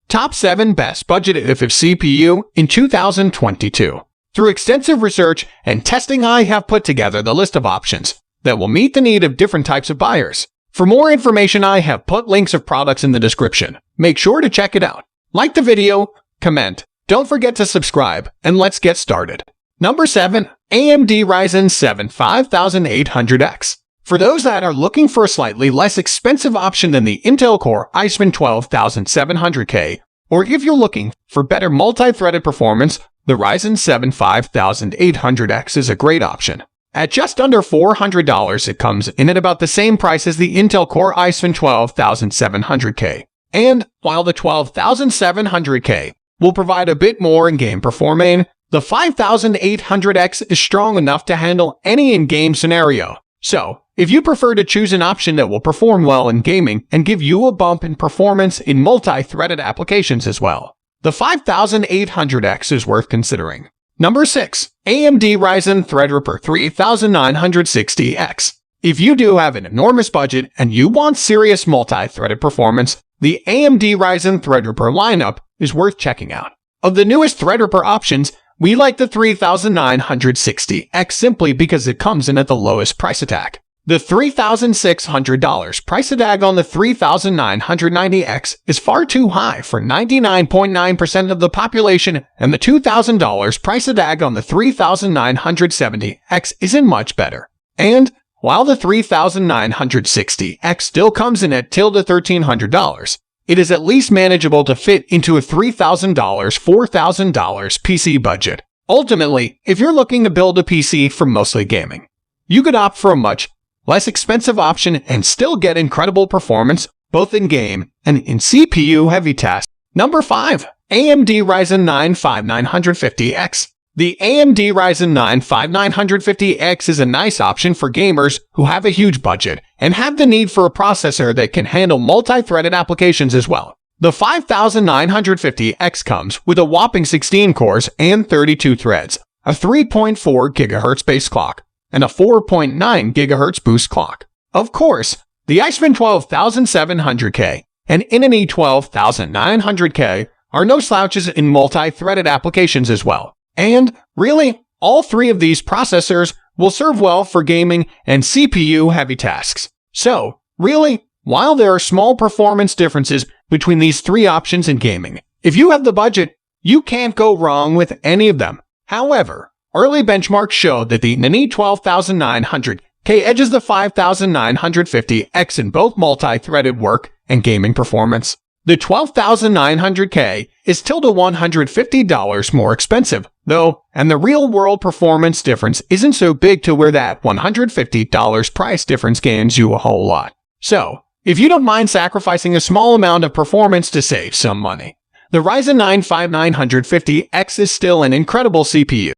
Top 7 Best Budget Efficient CPU in 2022. Through extensive research and testing, I have put together the list of options that will meet the need of different types of buyers. For more information, I have put links of products in the description. Make sure to check it out. Like the video, comment, don't forget to subscribe, and let's get started. Number 7. AMD Ryzen 7 5800X. For those that are looking for a slightly less expensive option than the Intel Core i7 12700K, or if you're looking for better multi-threaded performance, the Ryzen 7 5800X is a great option. At just under $400, it comes in at about the same price as the Intel Core i7 12700K. And while the 12700K will provide a bit more in-game performance, the 5800X is strong enough to handle any in-game scenario. So, if you prefer to choose an option that will perform well in gaming and give you a bump in performance in multi-threaded applications as well, the 5800X is worth considering. Number 6. AMD Ryzen Threadripper 3960X. If you do have an enormous budget and you want serious multi-threaded performance, the AMD Ryzen Threadripper lineup is worth checking out. Of the newest Threadripper options, we like the 3960X simply because it comes in at the lowest price tag. The $3,600 price tag on the 3990X is far too high for 99.9% of the population, and the $2,000 price tag on the 3970X isn't much better. And while the 3960X still comes in at $1,300, it is at least manageable to fit into a $3,000, $4,000 PC budget. Ultimately, if you're looking to build a PC for mostly gaming, you could opt for a much less expensive option and still get incredible performance both in game and in CPU-heavy tasks. Number 5. AMD Ryzen 9 5950X. The AMD Ryzen 9 5950X is a nice option for gamers who have a huge budget and have the need for a processor that can handle multi-threaded applications as well. The 5950X comes with a whopping 16 cores and 32 threads, a 3.4 GHz base clock, and a 4.9 GHz boost clock. Of course, the i7 12700K and Intel 12900K are no slouches in multi-threaded applications as well. And really, all three of these processors will serve well for gaming and CPU-heavy tasks. So, really, while there are small performance differences between these three options in gaming, if you have the budget, you can't go wrong with any of them. However, early benchmarks show that the Intel 12900K edges the 5950X in both multi-threaded work and gaming performance. The 12900K is still $150 more expensive, though, and the real-world performance difference isn't so big to where that $150 price difference gains you a whole lot. So, if you don't mind sacrificing a small amount of performance to save some money, the Ryzen 9 5950X is still an incredible CPU.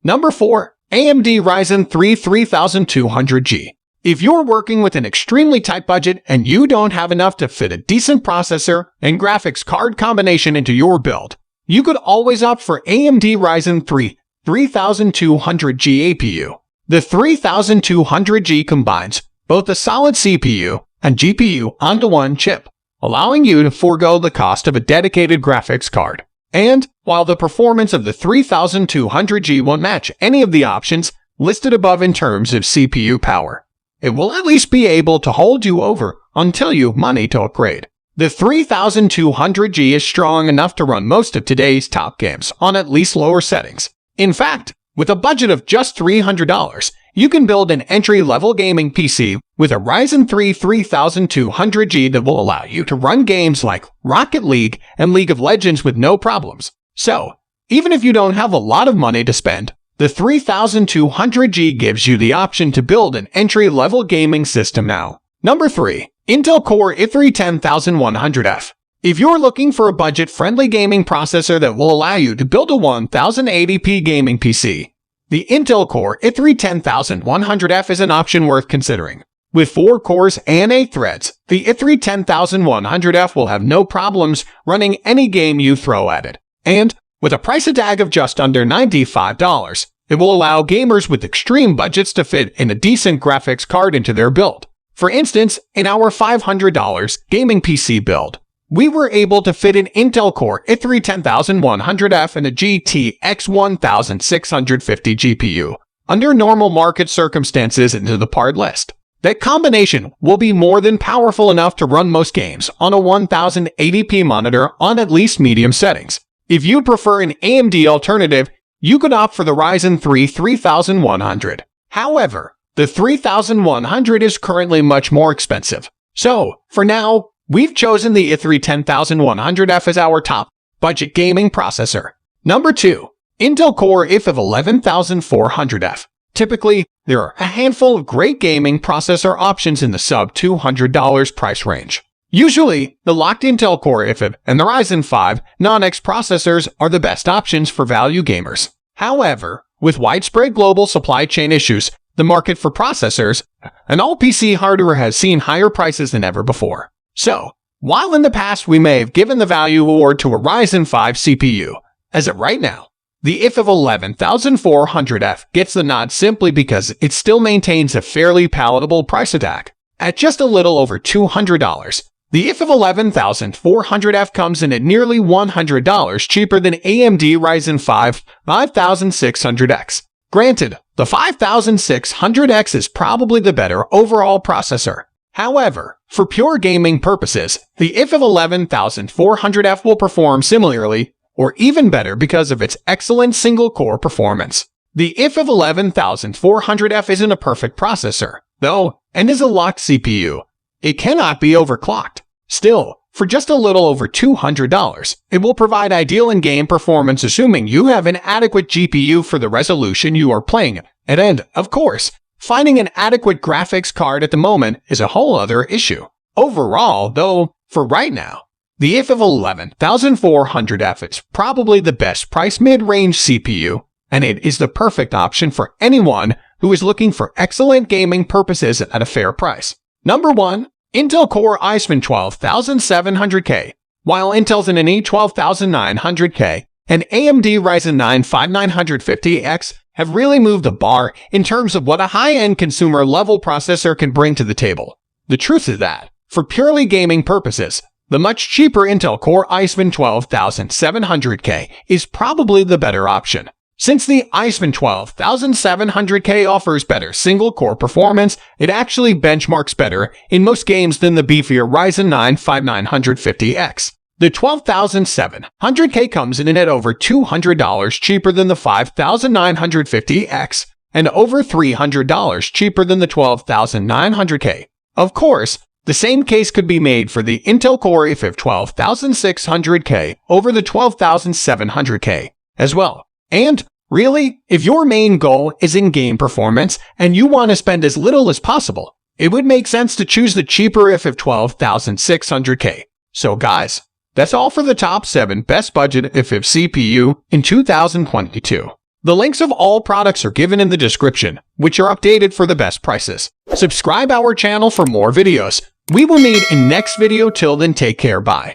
Number 4. AMD Ryzen 3 3200G. If you're working with an extremely tight budget and you don't have enough to fit a decent processor and graphics card combination into your build, you could always opt for AMD Ryzen 3 3200G APU. The 3200G combines both a solid CPU and GPU onto one chip, allowing you to forego the cost of a dedicated graphics card. And while the performance of the 3200G won't match any of the options listed above in terms of CPU power, it will at least be able to hold you over until you have money to upgrade. The 3200G is strong enough to run most of today's top games on at least lower settings. In fact, with a budget of just $300, you can build an entry-level gaming PC with a Ryzen 3 3200G that will allow you to run games like Rocket League and League of Legends with no problems. So, even if you don't have a lot of money to spend, the 3200G gives you the option to build an entry-level gaming system now. Number 3. Intel Core i3 10100F. If you're looking for a budget-friendly gaming processor that will allow you to build a 1080p gaming PC, the Intel Core i3 10100F is an option worth considering. With 4 cores and 8 threads, the i3 10100F will have no problems running any game you throw at it. And with a price tag of just under $95, it will allow gamers with extreme budgets to fit in a decent graphics card into their build. For instance, in our $500 gaming PC build, we were able to fit an Intel Core i3 10100F and a GTX 1650 GPU under normal market circumstances into the part list. That combination will be more than powerful enough to run most games on a 1080p monitor on at least medium settings. If you prefer an AMD alternative, you could opt for the Ryzen 3 3100. However, the 3100 is currently much more expensive. So, for now, we've chosen the i3 10100F as our top budget gaming processor. Number 2. Intel Core i5 11400F. Typically, there are a handful of great gaming processor options in the sub-$200 price range. Usually, the locked Intel Core i5 and the Ryzen 5 non-X processors are the best options for value gamers. However, with widespread global supply chain issues, the market for processors and all PC hardware has seen higher prices than ever before. So, while in the past we may have given the value award to a Ryzen 5 CPU, as of right now, the i5 11400F gets the nod simply because it still maintains a fairly palatable price tag. At just a little over $200, the i5 11400F comes in at nearly $100 cheaper than AMD Ryzen 5 5600X. Granted, the 5600X is probably the better overall processor. However, for pure gaming purposes, the i5 11400F will perform similarly or even better because of its excellent single-core performance. The i5 11400F isn't a perfect processor, though, and is a locked CPU. It cannot be overclocked. Still, for just a little over $200, it will provide ideal in-game performance assuming you have an adequate GPU for the resolution you are playing at, and, of course, finding an adequate graphics card at the moment is a whole other issue. Overall, though, for right now, the i5 11400F is probably the best price mid-range CPU, and it is the perfect option for anyone who is looking for excellent gaming purposes at a fair price. Number 1. Intel Core i7 12700K. While Intel's in an i12900K and AMD Ryzen 9 5950X have really moved the bar in terms of what a high-end consumer-level processor can bring to the table. The truth is that, for purely gaming purposes, the much cheaper Intel Core i7 12700K is probably the better option. Since the i7 12700K offers better single-core performance, it actually benchmarks better in most games than the beefier Ryzen 9 5950X. The 12700K comes in at over $200 cheaper than the 5950X and over $300 cheaper than the 12900K. Of course, the same case could be made for the Intel Core i5 12600K over the 12700K as well. And, really, if your main goal is in-game performance and you want to spend as little as possible, it would make sense to choose the cheaper i5 12600K. So guys, that's all for the top 7 best budget i5 CPU in 2022. The links of all products are given in the description, which are updated for the best prices. Subscribe our channel for more videos. We will meet in next video. Till then, take care. Bye.